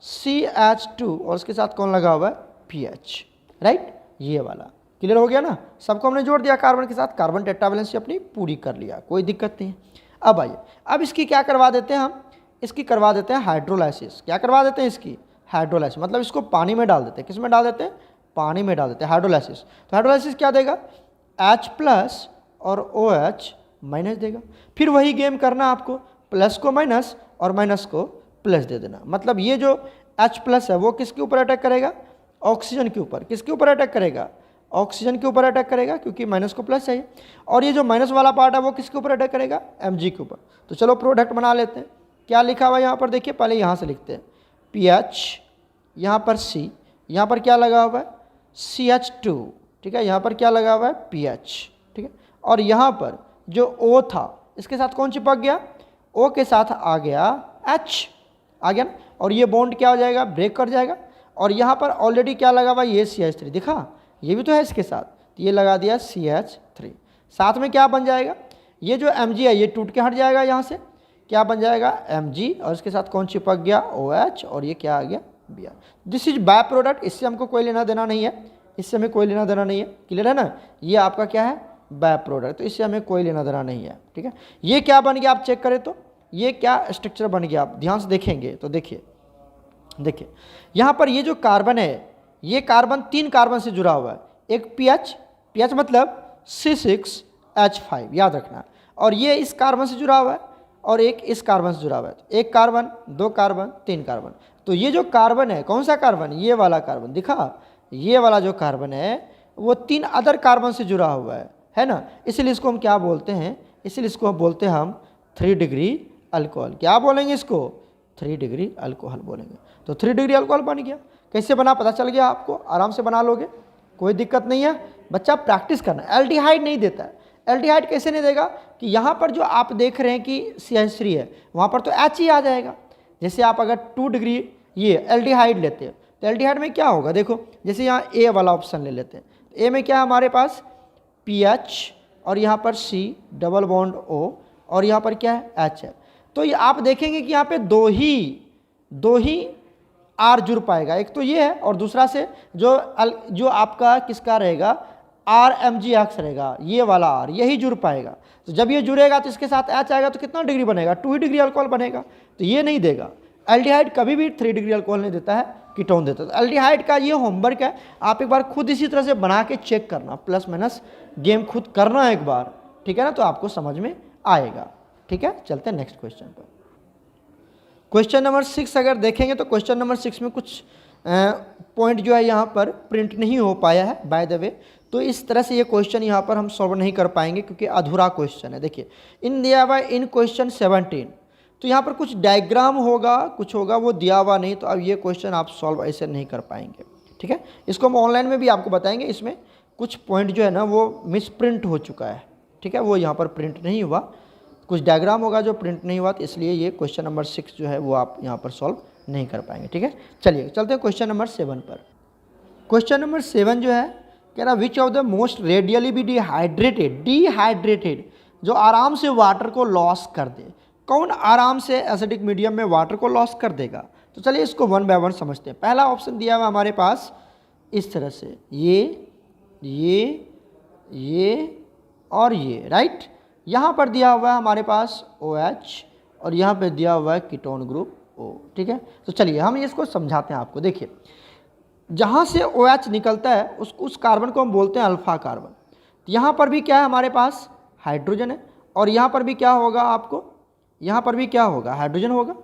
A: CH2, और उसके साथ कौन लगा हुआ है, pH, राइट। ये वाला क्लियर हो गया ना, सबको हमने जोड़ दिया कार्बन के साथ, कार्बन टेट्रावैलेंसी अपनी पूरी कर लिया, कोई दिक्कत नहीं है। अब आइए, अब इसकी क्या करवा देते हैं हम, इसकी करवा देते हैं हाइड्रोलाइसिस। क्या करवा देते हैं इसकी, हाइड्रोलाइसिस, मतलब इसको पानी में डाल देते हैं। किस में डाल देते हैं, पानी में डाल देते हैं, हाइड्रोलाइसिस। तो हाइड्रोलाइसिस क्या देगा, H+ और OH- देगा। फिर वही गेम करना आपको, प्लस को माइनस और माइनस को प्लस दे देना। मतलब ये जो H+ है वो किसके ऊपर अटैक करेगा, ऑक्सीजन के ऊपर। किसके ऊपर अटैक करेगा, ऑक्सीजन के ऊपर अटैक करेगा, क्योंकि माइनस को प्लस चाहिए। और ये जो माइनस वाला पार्ट है वो किसके ऊपर अटैक करेगा, Mg के ऊपर। तो चलो प्रोडक्ट बना लेते हैं। क्या लिखा हुआ है यहाँ पर देखिए, पहले यहाँ से लिखते हैं pH, यहाँ पर C, यहाँ पर क्या लगा हुआ है CH2, ठीक है, यहाँ पर क्या लगा हुआ है pH, ठीक है। और यहाँ पर जो O था इसके साथ कौन चिपक गया, O के साथ आ गया H, आ गया ना। और ये बॉन्ड क्या हो जाएगा, ब्रेक कर जाएगा। और यहाँ पर ऑलरेडी क्या लगा हुआ, ये CH3 दिखा, ये भी तो है इसके साथ, तो ये लगा दिया CH3। साथ में क्या बन जाएगा, ये जो Mg है ये टूट के हट जाएगा, यहाँ से क्या बन जाएगा Mg, और इसके साथ कौन चिपक गया OH, और ये क्या आ गया Br। This is by product, इससे हमको कोई लेना देना नहीं है, इससे हमें कोई लेना देना नहीं है, क्लियर है ना। ये आपका क्या है, बाय प्रोडक्ट, तो इससे हमें कोई लेना देना नहीं है, ठीक है। ये क्या बन गया, आप चेक करें तो ये क्या स्ट्रक्चर बन गया, आप ध्यान से देखेंगे तो देखिए, देखिए यहाँ पर ये जो कार्बन है, ये कार्बन 3 कार्बन से जुड़ा हुआ है। एक पीएच मतलब C6H5, याद रखना। और ये इस कार्बन से जुड़ा हुआ है, और एक इस कार्बन से जुड़ा हुआ है। एक कार्बन, 2 कार्बन, 3 कार्बन। तो ये जो कार्बन है, कौन सा कार्बन, ये वाला कार्बन दिखा, ये वाला जो कार्बन है वो 3 अदर कार्बन से जुड़ा हुआ है ना। इसलिए इसको हम क्या बोलते हैं, इसलिए इसको बोलते हैं हम 3 डिग्री अल्कोहल। क्या बोलेंगे इसको, 3 डिग्री अल्कोहल बोलेंगे। तो 3 डिग्री अल्कोहल बन गया। कैसे बना पता चल गया आपको, आराम से बना लोगे, कोई दिक्कत नहीं है। बच्चा प्रैक्टिस करना, एल्डिहाइड नहीं देता है। एल्डिहाइड कैसे नहीं देगा कि यहाँ पर जो आप देख रहे हैं कि CH3 है, वहाँ पर तो H ही आ जाएगा। जैसे आप अगर 2 डिग्री ये एल्डिहाइड लेते हैं तो एल्डिहाइड में क्या होगा, देखो जैसे यहाँ A वाला ऑप्शन ले लेते हैं। A में क्या है हमारे पास PH, और यहाँ पर C डबल बॉन्ड O, और यहाँ पर क्या है H है। तो ये आप देखेंगे कि यहाँ पे दो ही R जुड़ पाएगा, एक तो ये है, और दूसरा से जो आपका किसका रहेगा, RMgX रहेगा, ये वाला R, यही जुड़ पाएगा। तो जब ये जुड़ेगा तो इसके साथ H आएगा, तो कितना डिग्री बनेगा, 2 ही डिग्री अल्कोहल बनेगा। तो ये नहीं देगा। एल्डिहाइड कभी भी 3 डिग्री अल्कोहल नहीं देता है, कीटोन देता है। तो एल्डिहाइड का ये होमवर्क है, आप एक बार खुद इसी तरह से बना के चेक करना, प्लस माइनस गेम खुद करना एक बार, ठीक है ना, तो आपको समझ में आएगा। ठीक है, चलते हैं नेक्स्ट क्वेश्चन पर। क्वेश्चन नंबर 6 अगर देखेंगे तो क्वेश्चन नंबर 6 में कुछ पॉइंट जो है यहाँ पर प्रिंट नहीं हो पाया है बाय द वे। तो इस तरह से ये क्वेश्चन यहाँ पर हम सॉल्व नहीं कर पाएंगे, क्योंकि अधूरा क्वेश्चन है। देखिए इन दिया हुआ इन क्वेश्चन 17, तो यहाँ पर कुछ डायग्राम होगा, कुछ होगा, वो दिया हुआ नहीं। तो अब ये क्वेश्चन आप सॉल्व ऐसे नहीं कर पाएंगे, ठीक है। इसको हम ऑनलाइन में भी आपको बताएंगे। इसमें कुछ पॉइंट जो है ना वो मिस प्रिंट हो चुका है, ठीक है, वो यहाँ पर प्रिंट नहीं हुआ। कुछ डायग्राम होगा जो प्रिंट नहीं हुआ, तो इसलिए ये क्वेश्चन नंबर 6 जो है वो आप यहाँ पर सॉल्व नहीं कर पाएंगे, ठीक है। चलिए चलते हैं क्वेश्चन नंबर 7 पर। क्वेश्चन नंबर 7 जो है कह रहा which of the most readily be dehydrated, जो आराम से वाटर को लॉस कर दे। कौन आराम से एसिडिक मीडियम में वाटर को लॉस कर देगा। तो चलिए इसको 1 बाय 1 समझते हैं। पहला ऑप्शन दिया हुआ हमारे पास इस तरह से, ये और ये, राइट। यहाँ पर दिया हुआ है हमारे पास OH, और यहाँ पे दिया हुआ है कीटोन ग्रुप O, ठीक है। तो चलिए हम इसको समझाते हैं आपको। देखिए जहाँ से OH निकलता है उस कार्बन को हम बोलते हैं अल्फा कार्बन। तो यहाँ पर भी क्या है हमारे पास हाइड्रोजन है, और यहाँ पर भी क्या होगा आपको, यहाँ पर भी क्या होगा हाइड्रोजन होगा,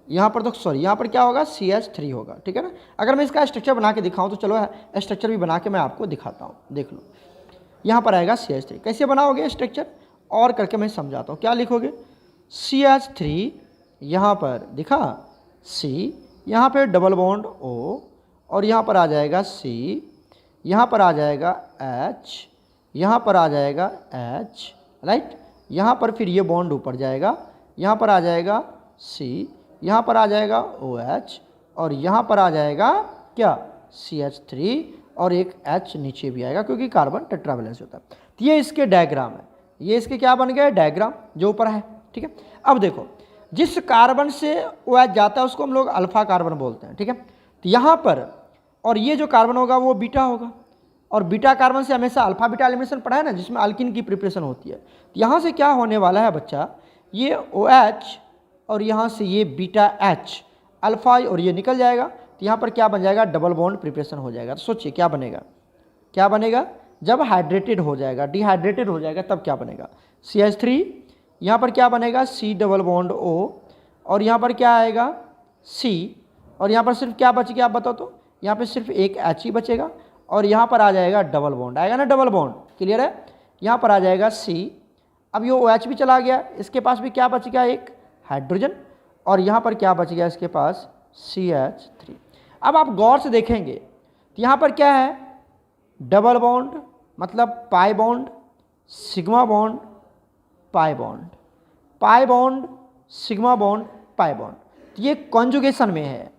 A: यहाँ पर तो सॉरी यहाँ पर क्या होगा CH3 होगा, ठीक है ना। अगर मैं इसका स्ट्रक्चर बना के दिखाऊँ तो चलो स्ट्रक्चर भी बना के मैं आपको दिखाता हूँ, देख लो। यहाँ पर आएगा CH3, कैसे बनाओगे स्ट्रक्चर और करके मैं समझाता हूँ। क्या लिखोगे, CH3 यहाँ पर दिखा C, यहाँ पे डबल बॉन्ड O, और यहाँ पर आ जाएगा C, यहाँ पर आ जाएगा H, यहाँ पर आ जाएगा H, राइट। यहाँ पर फिर ये बॉन्ड ऊपर जाएगा, यहाँ पर आ जाएगा C, यहाँ पर आ जाएगा OH, और यहाँ पर आ जाएगा क्या CH3, और एक H नीचे भी आएगा क्योंकि कार्बन टेट्रावैलेंस होता है। तो ये इसके डायग्राम है, ये इसके क्या बन गया डायग्राम जो ऊपर है, ठीक है। अब देखो जिस कार्बन से OH जाता है उसको हम लोग अल्फा कार्बन बोलते हैं, ठीक है। तो यहाँ पर और ये जो कार्बन होगा वो बीटा होगा, और बीटा कार्बन से हमेशा अल्फा बीटा एलिमिनेशन पढ़ा है ना, जिसमें अल्किन की प्रिपरेशन होती है। तो यहाँ से क्या होने वाला है बच्चा, ये OH और यहाँ से ये बीटा H अल्फा और ये निकल जाएगा, तो यहाँ पर क्या बन जाएगा, डबल बॉन्ड प्रिपरेशन हो जाएगा। तो सोचिए क्या बनेगा, क्या बनेगा जब हाइड्रेटेड हो जाएगा, डिहाइड्रेटेड हो जाएगा तब क्या बनेगा, CH3, यहाँ पर क्या बनेगा C डबल बॉन्ड O, और यहाँ पर क्या आएगा C, और यहाँ पर सिर्फ क्या बच गया आप बताओ तो, यहाँ पर सिर्फ एक H ही बचेगा, और यहाँ पर आ जाएगा डबल बॉन्ड, आएगा ना डबल बॉन्ड, क्लियर है। यहाँ पर आ जाएगा C, अब ये OH भी चला गया, इसके पास भी क्या बच गया, एक हाइड्रोजन, और यहाँ पर क्या बच गया इसके पास CH3। अब आप गौर से देखेंगे तो यहाँ पर क्या है, डबल बॉन्ड मतलब pi bond, sigma bond, pi bond, pi bond, sigma bond, pi bond. तो ये कॉन्जुगेशन में है,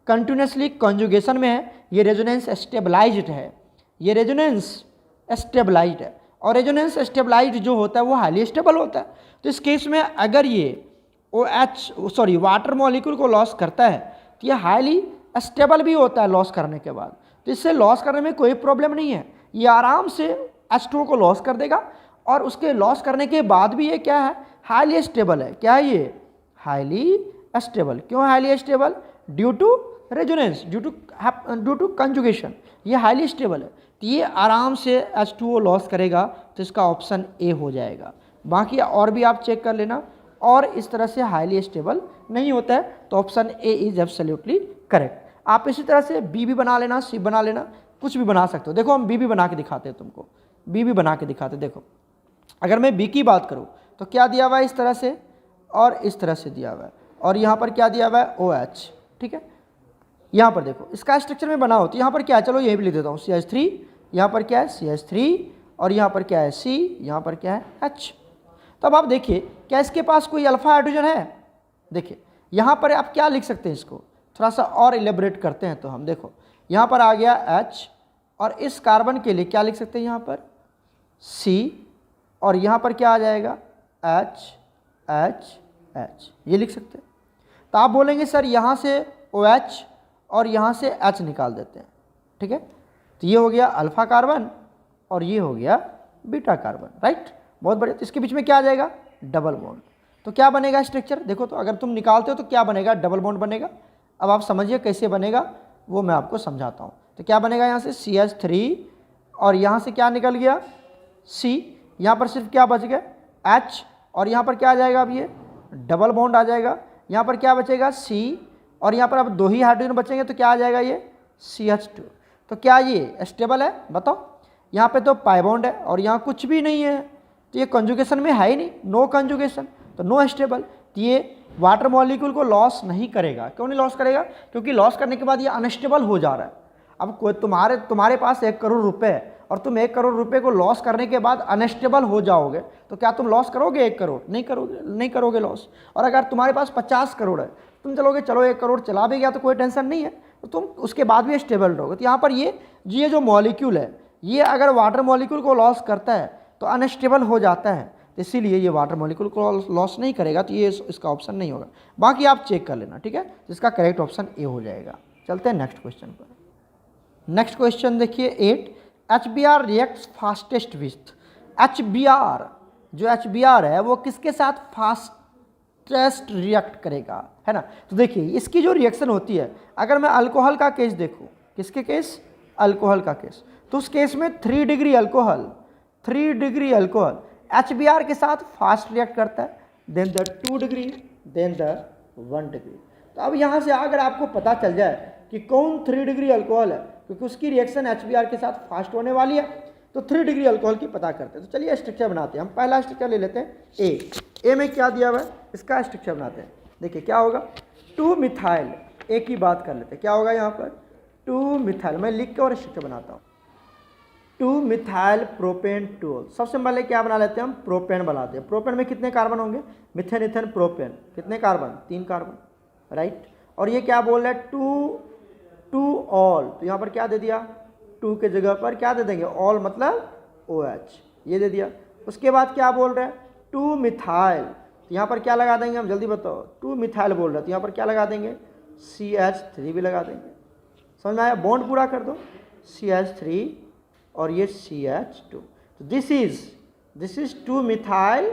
A: कंटिन्यूसली कॉन्जुगेशन में है, ये रेजोनेंस स्टेबलाइज्ड है, ये रेजोनेंस स्टेबलाइज्ड है, और रेजोनेंस स्टेबलाइज्ड जो होता है वो हाईली स्टेबल होता है। तो इस केस में अगर ये वाटर मॉलिक्यूल को लॉस करता है तो ये हाईली स्टेबल भी होता है लॉस करने के बाद, तो इससे लॉस करने में कोई प्रॉब्लम नहीं है, ये आराम से H2O को लॉस कर देगा, और उसके लॉस करने के बाद भी ये क्या है, हाईली स्टेबल है। क्या है ये, हाईली स्टेबल। क्यों highly stable, due to resonance, due to conjugation, ये हाईली स्टेबल है, तो ये आराम से H2O लॉस करेगा, तो इसका ऑप्शन ए हो जाएगा। बाकी और भी आप चेक कर लेना, और इस तरह से हाईली स्टेबल नहीं होता है, तो option A is absolutely correct. आप इसी तरह से बी भी बना लेना, सी बना लेना, कुछ भी बना सकते हो। देखो हम बी भी बना के दिखाते हैं तुमको, बी भी बना के दिखाते। देखो अगर मैं बी की बात करूँ तो क्या दिया हुआ है, इस तरह से और इस तरह से दिया हुआ है, और यहाँ पर क्या दिया हुआ है, OH, ठीक है। यहाँ पर देखो इसका स्ट्रक्चर में बना हो तो यहाँ पर क्या है, चलो यही भी लिख देता हूँ, CH3, यहाँ पर क्या है CH3, और यहाँ पर क्या है C, यहाँ पर क्या है H। तब आप देखिए क्या इसके पास कोई अल्फा हाइड्रोजन है, देखिए यहाँ पर आप क्या लिख सकते हैं, इसको थोड़ा सा और इलेबोरेट करते हैं तो हम देखो यहाँ पर आ गया H, और इस कार्बन के लिए क्या लिख सकते हैं, यहाँ पर C, और यहाँ पर क्या आ जाएगा H H H, ये लिख सकते हैं। तो आप बोलेंगे सर यहाँ से OH और यहाँ से H निकाल देते हैं, ठीक है। तो ये हो गया अल्फा कार्बन और ये हो गया बीटा कार्बन, राइट, बहुत बढ़िया। तो इसके बीच में क्या आ जाएगा, डबल बॉन्ड। तो क्या बनेगा स्ट्रक्चर, देखो तो अगर तुम निकालते हो तो क्या बनेगा, डबल बॉन्ड बनेगा। अब आप समझिए कैसे बनेगा वो मैं आपको समझाता हूँ। तो क्या बनेगा, यहाँ से CH3 और यहाँ से क्या निकल गया C, यहाँ पर सिर्फ क्या बच गया H, और यहाँ पर क्या आ जाएगा, अब ये डबल बॉन्ड आ जाएगा। यहाँ पर क्या बचेगा C, और यहाँ पर अब 2 ही हाइड्रोजन बचेंगे तो क्या आ जाएगा ये CH2। तो क्या ये स्टेबल है बताओ, यहाँ पे तो पाई बॉन्ड है और यहाँ कुछ भी नहीं है, तो ये कंजुगेशन में है ही नहीं, नो कंजुगेशन, तो नो स्टेबल। तो ये वाटर मॉलिक्यूल को लॉस नहीं करेगा। क्यों नहीं लॉस करेगा, क्योंकि लॉस करने के बाद ये अनस्टेबल हो जा रहा है। अब कोई तुम्हारे पास 1 करोड़ रुपए है और तुम 1 करोड़ रुपए को लॉस करने के बाद अनस्टेबल हो जाओगे, तो क्या तुम लॉस करोगे 1 करोड़, नहीं करोगे लॉस। और अगर तुम्हारे पास 50 करोड़ है, तुम चलोगे चलो 1 करोड़ चला भी गया तो कोई टेंशन नहीं है, तो तुम उसके बाद भी स्टेबल रहोगे। तो यहाँ पर ये जो मॉलिक्यूल है, ये अगर वाटर मॉलिक्यूल को लॉस करता है तो अनस्टेबल हो जाता है, तो इसीलिए ये वाटर मॉलिक्यूल को लॉस नहीं करेगा, तो ये इसका ऑप्शन नहीं होगा। बाकी आप चेक कर लेना, ठीक है। इसका करेक्ट ऑप्शन ए हो जाएगा। चलते हैं नेक्स्ट क्वेश्चन पर। नेक्स्ट क्वेश्चन देखिए 8, HBr reacts fastest with. HBr जो HBr है वो किसके साथ फास्टेस्ट रिएक्ट करेगा, है ना। तो देखिए इसकी जो रिएक्शन होती है, अगर मैं अल्कोहल का केस देखूँ, किसके केस, अल्कोहल का केस, तो उस केस में 3 डिग्री अल्कोहल HBr के साथ फास्ट रिएक्ट करता है, then the 2 degree, then the 1 degree. तो अब यहाँ से अगर आपको पता चल जाए कि कौन 3 डिग्री अल्कोहल है, क्योंकि उसकी रिएक्शन HBr के साथ फास्ट होने वाली है, तो 3 डिग्री अल्कोहल की पता करते हैं। तो चलिए स्ट्रक्चर बनाते हैं। हम पहला स्ट्रक्चर ले लेते हैं ए में क्या दिया हुआ है, इसका स्ट्रक्चर बनाते हैं। देखिए क्या होगा, 2 मिथाइल, ए की बात कर लेते हैं। क्या होगा यहाँ पर 2 मिथाइल, मैं लिख के और स्ट्रक्चर बनाता हूँ। 2 मिथाइल प्रोपेन टोल। सबसे पहले क्या बना लेते हैं हम, प्रोपेन बनाते हैं। प्रोपेन में कितने कार्बन होंगे, मिथेन इथेन प्रोपेन, कितने कार्बन, 3 कार्बन, राइट। और ये क्या बोल रहा है, 2 ऑल, तो यहाँ पर क्या दे दिया, 2 के जगह पर क्या दे देंगे, ऑल मतलब OH, ये दे दिया। उसके बाद क्या बोल रहे हैं, 2 मिथाइल, तो यहाँ पर क्या लगा देंगे हम, जल्दी बताओ, 2 मिथाइल बोल रहे हैं, तो यहाँ पर क्या लगा देंगे, CH3 भी लगा देंगे, समझ में आया? बॉन्ड पूरा कर दो, CH3 और ये CH2, तो दिस इज 2 मिथाइल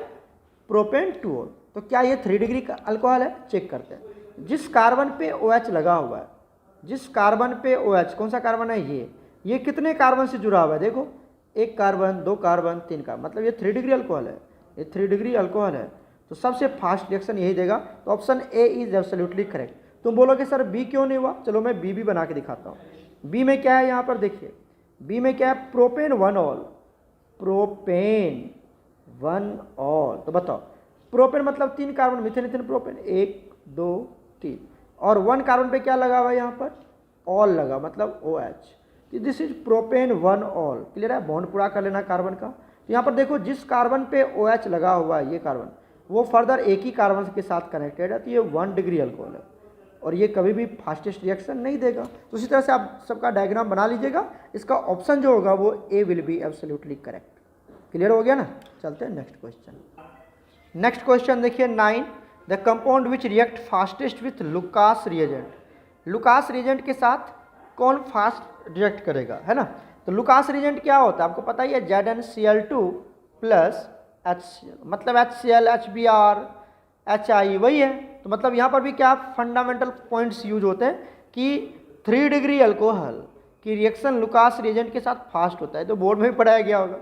A: प्रोपेन 2 तो क्या ये 3 डिग्री का अल्कोहल है? चेक करते हैं। जिस कार्बन पे OH लगा हुआ है, जिस कार्बन पे OH, कौन सा कार्बन है ये कितने कार्बन से जुड़ा हुआ है? देखो, 1 कार्बन, 2 कार्बन, 3 कार्बन, मतलब ये 3 डिग्री अल्कोहल है, ये 3 डिग्री अल्कोहल है, तो सबसे फास्ट रिएक्शन यही देगा। तो option A is absolutely correct. तुम बोलोगे सर बी क्यों नहीं हुआ? चलो मैं बी भी बना के दिखाता हूँ। बी में क्या है? यहाँ पर देखिए, बी में क्या है? Propane 1 all, propane 1 all. तो बताओ, प्रोपेन मतलब 3 कार्बन, मिथेन इथेन प्रोपेन, 1 2 3, और 1 कार्बन पे क्या लगा हुआ है? यहाँ पर ऑल लगा, मतलब OH। This is propane 1 all. Clear है? बॉन्ड पूरा कर लेना कार्बन का। तो यहाँ पर देखो, जिस कार्बन पे OH लगा हुआ है, ये कार्बन, वो फर्दर एक ही कार्बन के साथ कनेक्टेड है, तो ये 1 डिग्री अल्कोहल है, और ये कभी भी फास्टेस्ट रिएक्शन नहीं देगा। तो उसी तरह से आप सबका डायग्राम बना लीजिएगा। इसका ऑप्शन जो होगा वो A will be absolutely correct. Clear हो गया ना? चलते हैं नेक्स्ट क्वेश्चन। नेक्स्ट क्वेश्चन देखिए 9, the compound which react fastest with Lucas reagent. Lucas reagent के साथ कौन फास्ट रिएक्ट करेगा, है ना? तो लुकास रिएजेंट क्या होता है? आपको पता ही है, ZnCl2 प्लस HCl, मतलब HCl, HBr, HI वही है। तो मतलब यहाँ पर भी क्या फंडामेंटल पॉइंट्स यूज होते हैं कि 3 डिग्री अल्कोहल की रिएक्शन लुकास रिएजेंट के साथ फास्ट होता है। तो बोर्ड में भी पढ़ाया गया होगा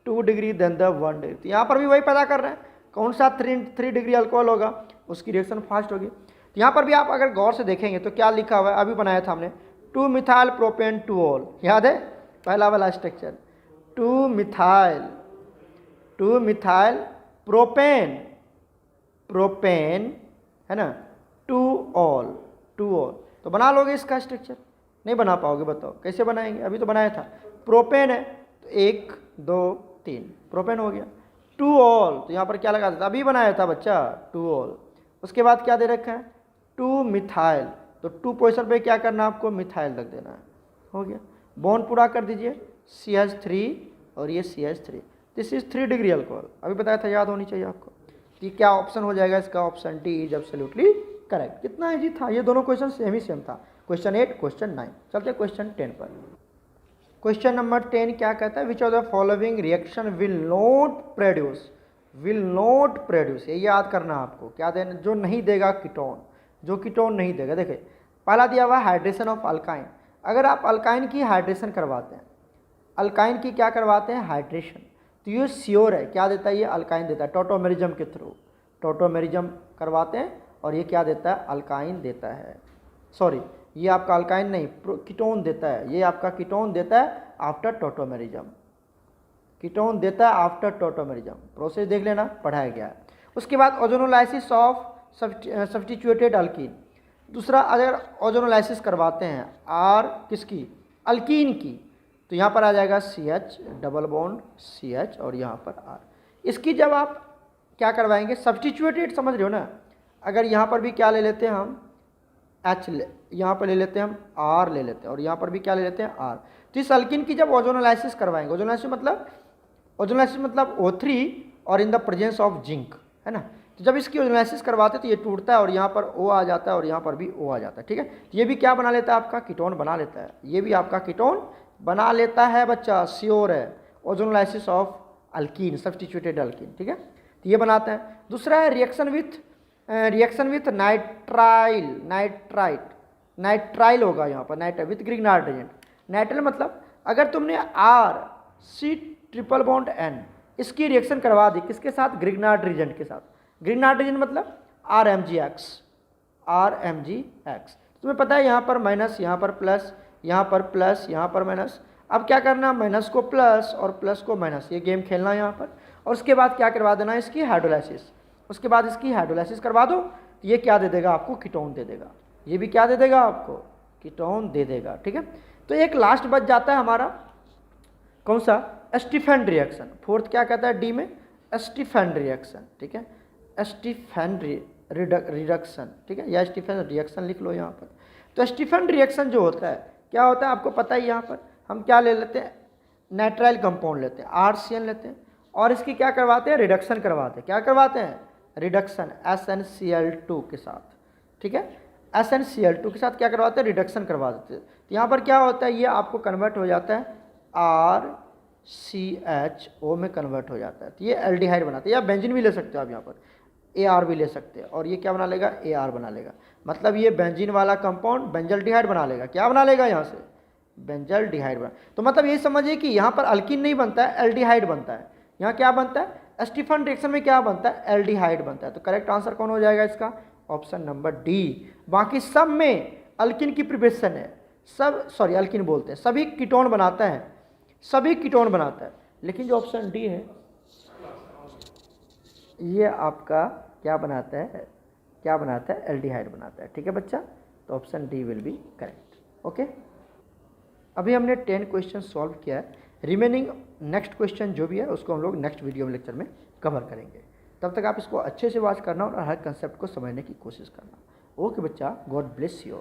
A: 2 डिग्री देन द 1 डिग्री। तो यहाँ पर भी वही पता कर रहे हैं कौन सा 3 डिग्री अल्कोहल होगा, उसकी रिएक्शन फास्ट होगी। तो यहाँ पर भी आप अगर गौर से देखेंगे तो क्या लिखा हुआ है, अभी बनाया था हमने, 2 मिथाइल प्रोपेन 2 ऑल। याद है पहला वाला स्ट्रक्चर, 2 मिथाइल प्रोपेन है ना, 2 ऑल। तो बना लोगे इसका स्ट्रक्चर? नहीं बना पाओगे, बताओ कैसे बनाएंगे? अभी तो बनाया था, प्रोपेन है तो 1 2 3 प्रोपेन हो गया। 2 ऑल, तो यहाँ पर क्या लगा था? अभी बनाया था बच्चा, 2 ऑल। उसके बाद क्या दे रखा है? 2 मिथाइल, तो 2 पोजीशन पे क्या करना है आपको? मिथाइल रख देना है। हो गया, बॉन्ड पूरा कर दीजिए, CH3 और ये CH3, this is 3 degree alcohol. अभी बताया था, याद होनी चाहिए आपको। कि क्या ऑप्शन हो जाएगा इसका? Option D is absolutely correct. कितना इजी था, ये दोनों क्वेश्चन सेम था, क्वेश्चन 8, क्वेश्चन 9। चलते क्वेश्चन 10 पर। क्वेश्चन नंबर 10 क्या कहता है? विच of the following reaction will not produce, ये याद करना आपको, क्या देना? जो नहीं देगा कीटोन, जो कीटोन नहीं देगा। देखिए पहला दिया हुआ हाइड्रेशन ऑफ अल्काइन। अगर आप अल्काइन की हाइड्रेशन करवाते हैं, अल्काइन की क्या करवाते हैं? हाइड्रेशन, तो ये श्योर है क्या देता है? ये अल्काइन देता है, टोटोमेरिज्म के थ्रू टोटोमेरिज्म करवाते हैं, और ये क्या देता है? अल्काइन देता है। सॉरी, ये आपका अल्काइन नहीं, कीटोन देता है। ये आपका कीटोन देता है आफ्टर टोटोमेरिज्म, कीटोन देता है आफ्टर टोटोमेरिज्म। प्रोसेस देख लेना, पढ़ाया गया है। उसके बाद ओजोनोलाइसिस ऑफ सब्स्टिट्यूटेड अल्कीन। दूसरा, अगर ओजोनोलाइसिस करवाते हैं आर किसकी? अल्कीन की, तो यहाँ पर आ जाएगा CH डबल बॉन्ड CH और यहाँ पर R। इसकी जब आप क्या करवाएंगे? सब्स्टिट्यूटेड, समझ रहे हो ना? अगर यहाँ पर भी क्या ले लेते हैं हम? H यहाँ पर ले लेते हैं हम, R ले लेते हैं, और यहाँ पर भी क्या ले लेते हैं? R। तो इस अल्कीन की जब ओजोनोलाइसिस करवाएंगे, ओजोनोलाइसिस मतलब O3 और in the presence of zinc, है ना? तो जब इसकी ओजोनोलाइसिस करवाते हैं तो ये टूटता है, और यहाँ पर O आ जाता है, और यहाँ पर भी O आ जाता है। ठीक है, तो ये भी क्या बना लेता है? आपका कीटोन बना लेता है। ये भी आपका कीटोन बना लेता है बच्चा, श्योर है। Ozonolysis of alkyne, substituted alkyne. ठीक है, तो ये बनाता है। दूसरा है रिएक्शन विथ नाइट्राइल होगा यहाँ पर, nitrile with Grignard agent. Nitrile मतलब अगर तुमने RC ट्रिपल बॉन्ड N इसकी रिएक्शन करवा दी, किसके साथ? ग्रिग्नार्ड एजेंट के साथ। ग्रिग्नार्ड एजेंट मतलब RMgX। तुम्हें पता है यहाँ पर माइनस, यहाँ पर प्लस, यहाँ पर प्लस, यहाँ पर माइनस। अब क्या करना? माइनस को प्लस और प्लस को माइनस, ये गेम खेलना यहाँ पर। और उसके बाद क्या करवा देना? इसकी हाइड्रोलाइसिस। उसके बाद इसकी हाइड्रोलाइसिस करवा दो, तो ये क्या दे देगा आपको? कीटोन दे देगा। ये भी क्या दे देगा आपको? कीटोन दे देगा। ठीक है, तो एक लास्ट बच जाता है हमारा, कौन सा? Stephen reaction. फोर्थ क्या कहता है? डी में स्टीफन रिएक्शन। ठीक है, स्टीफन रिडक्शन। ठीक है, या स्टीफन रिएक्शन लिख लो यहाँ पर। तो स्टीफन रिएक्शन जो होता है, क्या होता है आपको पता है? यहाँ पर हम क्या ले लेते हैं? नाइट्राइल कंपाउंड लेते हैं, RCN लेते हैं, और इसकी क्या करवाते हैं? रिडक्शन करवाते हैं। क्या करवाते हैं? रिडक्शन SnCl2 के साथ। ठीक है, SnCl2 के साथ क्या करवाते हैं, रिडक्शन करवा देते हैं। तो यहाँ पर क्या होता है, ये आपको कन्वर्ट हो जाता है RCHO में कन्वर्ट हो जाता है। तो ये एल्डिहाइड बनाते हैं, या बेंजीन भी ले सकते हो आप, यहाँ पर AR भी ले सकते हैं, और ये क्या बना लेगा, AR बना लेगा। मतलब ये बेंजीन वाला कंपाउंड बेंजल्डिहाइड बना लेगा। क्या बना लेगा यहाँ से, बेंजल्डिहाइड बना। तो मतलब ये समझिए कि यहाँ पर अल्कीन नहीं बनता है, एल्डिहाइड बनता है। यहाँ क्या बनता है, स्टीफन रिएक्शन में क्या बनता है, एल्डिहाइड बनता है। तो करेक्ट आंसर कौन हो जाएगा इसका, ऑप्शन नंबर डी। बाकी सब में अल्कीन की प्रिपरेशन है, सब सॉरी अल्कीन बोलते हैं, सभी कीटोन बनाता है, सभी कीटोन बनाता है। लेकिन जो ऑप्शन डी है ये आपका क्या बनाता है, क्या बनाता है, एल्डिहाइड बनाता है। ठीक है बच्चा, तो option D will be correct. Okay, अभी हमने 10 क्वेश्चन सॉल्व किया है। रिमेनिंग नेक्स्ट क्वेश्चन जो भी है उसको हम लोग नेक्स्ट वीडियो में लेक्चर में कवर करेंगे। तब तक आप इसको अच्छे से वॉच करना और हर कंसेप्ट को समझने की कोशिश करना। ओके बच्चा, गॉड ब्लेस यू।